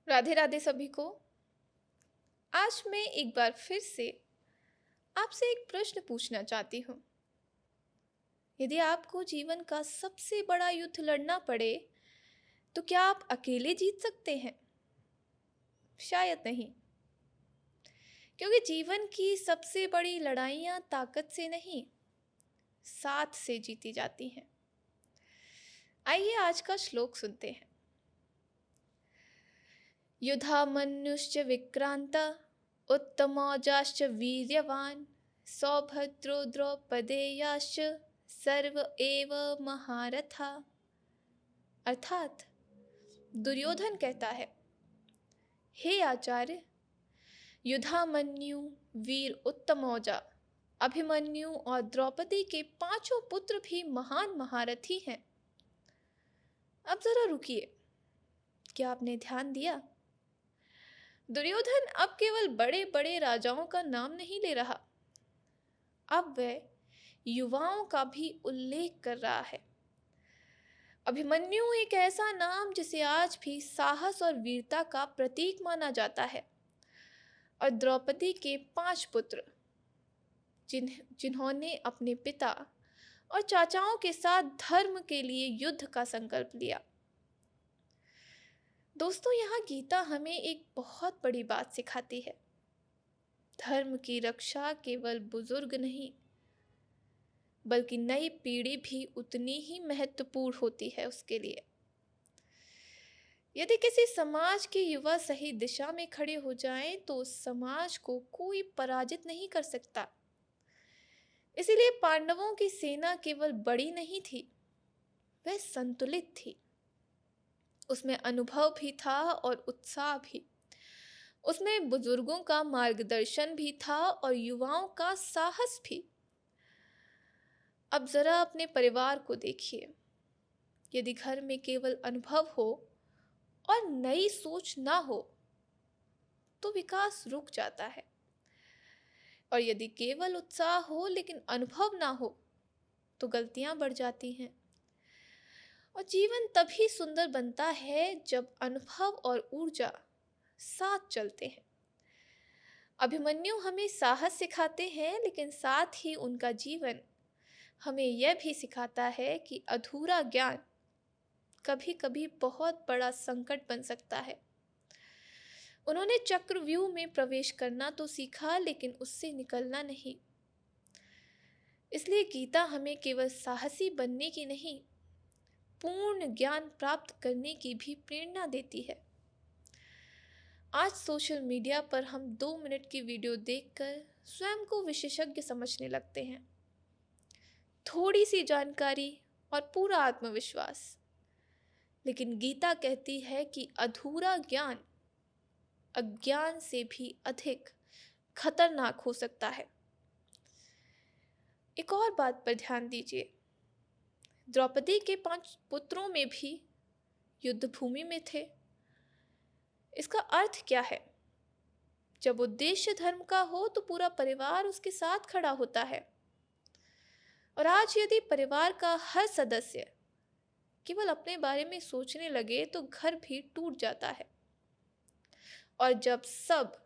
राधे राधे सभी को। आज मैं एक बार फिर से आपसे एक प्रश्न पूछना चाहती हूँ। यदि आपको जीवन का सबसे बड़ा युद्ध लड़ना पड़े तो क्या आप अकेले जीत सकते हैं? शायद नहीं, क्योंकि जीवन की सबसे बड़ी लड़ाइयाँ ताकत से नहीं, साथ से जीती जाती हैं। आइए आज का श्लोक सुनते हैं। युधामन्युश्च विक्रांत उत्तमौजाश्च वीर्यवान सौभद्रो द्रौपदेयाश्च सर्व एव महारथा। अर्थात दुर्योधन कहता है, हे आचार्य, युधामन्यु, वीर उत्तमौजा, अभिमन्यु और द्रौपदी के पांचों पुत्र भी महान महारथी हैं। अब जरा रुकिए, क्या आपने ध्यान दिया? दुर्योधन अब केवल बड़े बड़े राजाओं का नाम नहीं ले रहा, अब वह युवाओं का भी उल्लेख कर रहा है। अभिमन्यु एक ऐसा नाम जिसे आज भी साहस और वीरता का प्रतीक माना जाता है, और द्रौपदी के 5 पुत्र जिन्होंने अपने पिता और चाचाओं के साथ धर्म के लिए युद्ध का संकल्प लिया। दोस्तों, यहाँ गीता हमें एक बहुत बड़ी बात सिखाती है। धर्म की रक्षा केवल बुजुर्ग नहीं, बल्कि नई पीढ़ी भी उतनी ही महत्वपूर्ण होती है उसके लिए। यदि किसी समाज के युवा सही दिशा में खड़े हो जाएं, तो उस समाज को कोई पराजित नहीं कर सकता। इसीलिए पांडवों की सेना केवल बड़ी नहीं थी, वह संतुलित थी। उसमें अनुभव भी था और उत्साह भी। उसमें बुजुर्गों का मार्गदर्शन भी था और युवाओं का साहस भी। अब जरा अपने परिवार को देखिए। यदि घर में केवल अनुभव हो और नई सोच ना हो तो विकास रुक जाता है, और यदि केवल उत्साह हो लेकिन अनुभव ना हो तो गलतियां बढ़ जाती हैं। और जीवन तभी सुंदर बनता है जब अनुभव और ऊर्जा साथ चलते हैं। अभिमन्यु हमें साहस सिखाते हैं, लेकिन साथ ही उनका जीवन हमें यह भी सिखाता है कि अधूरा ज्ञान कभी कभी बहुत बड़ा संकट बन सकता है। उन्होंने चक्रव्यूह में प्रवेश करना तो सीखा, लेकिन उससे निकलना नहीं। इसलिए गीता हमें केवल साहसी बनने की नहीं, पूर्ण ज्ञान प्राप्त करने की भी प्रेरणा देती है। आज सोशल मीडिया पर हम 2 मिनट की वीडियो देखकर स्वयं को विशेषज्ञ समझने लगते हैं। थोड़ी सी जानकारी और पूरा आत्मविश्वास। लेकिन गीता कहती है कि अधूरा ज्ञान अज्ञान से भी अधिक खतरनाक हो सकता है। एक और बात पर ध्यान दीजिए। द्रौपदी के 5 पुत्रों में भी युद्ध भूमि में थे। इसका अर्थ क्या है? जब उद्देश्य धर्म का हो तो पूरा परिवार उसके साथ खड़ा होता है। और आज यदि परिवार का हर सदस्य केवल अपने बारे में सोचने लगे तो घर भी टूट जाता है। और जब सब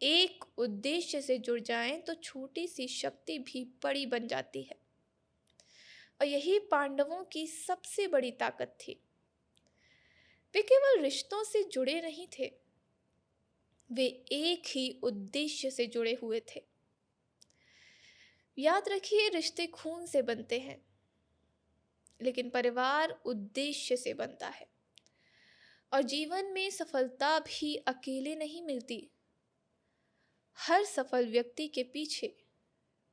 एक उद्देश्य से जुड़ जाएं तो छोटी सी शक्ति भी बड़ी बन जाती है। और यही पांडवों की सबसे बड़ी ताकत थी। वे केवल रिश्तों से जुड़े नहीं थे, वे एक ही उद्देश्य से जुड़े हुए थे। याद रखिए, रिश्ते खून से बनते हैं, लेकिन परिवार उद्देश्य से बनता है। और जीवन में सफलता भी अकेले नहीं मिलती। हर सफल व्यक्ति के पीछे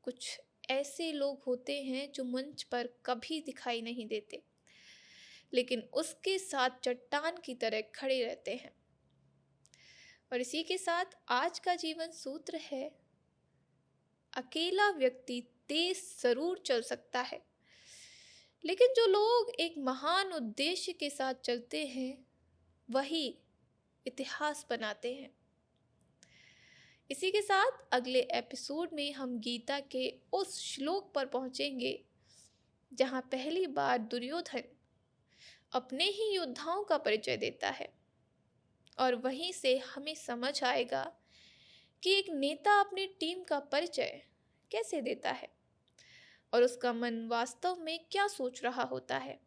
कुछ ऐसे लोग होते हैं जो मंच पर कभी दिखाई नहीं देते, लेकिन उसके साथ चट्टान की तरह खड़े रहते हैं। और इसी के साथ आज का जीवन सूत्र है, अकेला व्यक्ति तेज जरूर चल सकता है, लेकिन जो लोग एक महान उद्देश्य के साथ चलते हैं वही इतिहास बनाते हैं। इसी के साथ अगले एपिसोड में हम गीता के उस श्लोक पर पहुंचेंगे जहां पहली बार दुर्योधन अपने ही योद्धाओं का परिचय देता है। और वहीं से हमें समझ आएगा कि एक नेता अपनी टीम का परिचय कैसे देता है और उसका मन वास्तव में क्या सोच रहा होता है।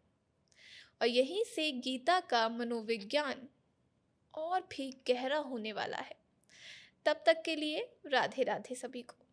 और यहीं से गीता का मनोविज्ञान और भी गहरा होने वाला है। तब तक के लिए राधे राधे सभी को।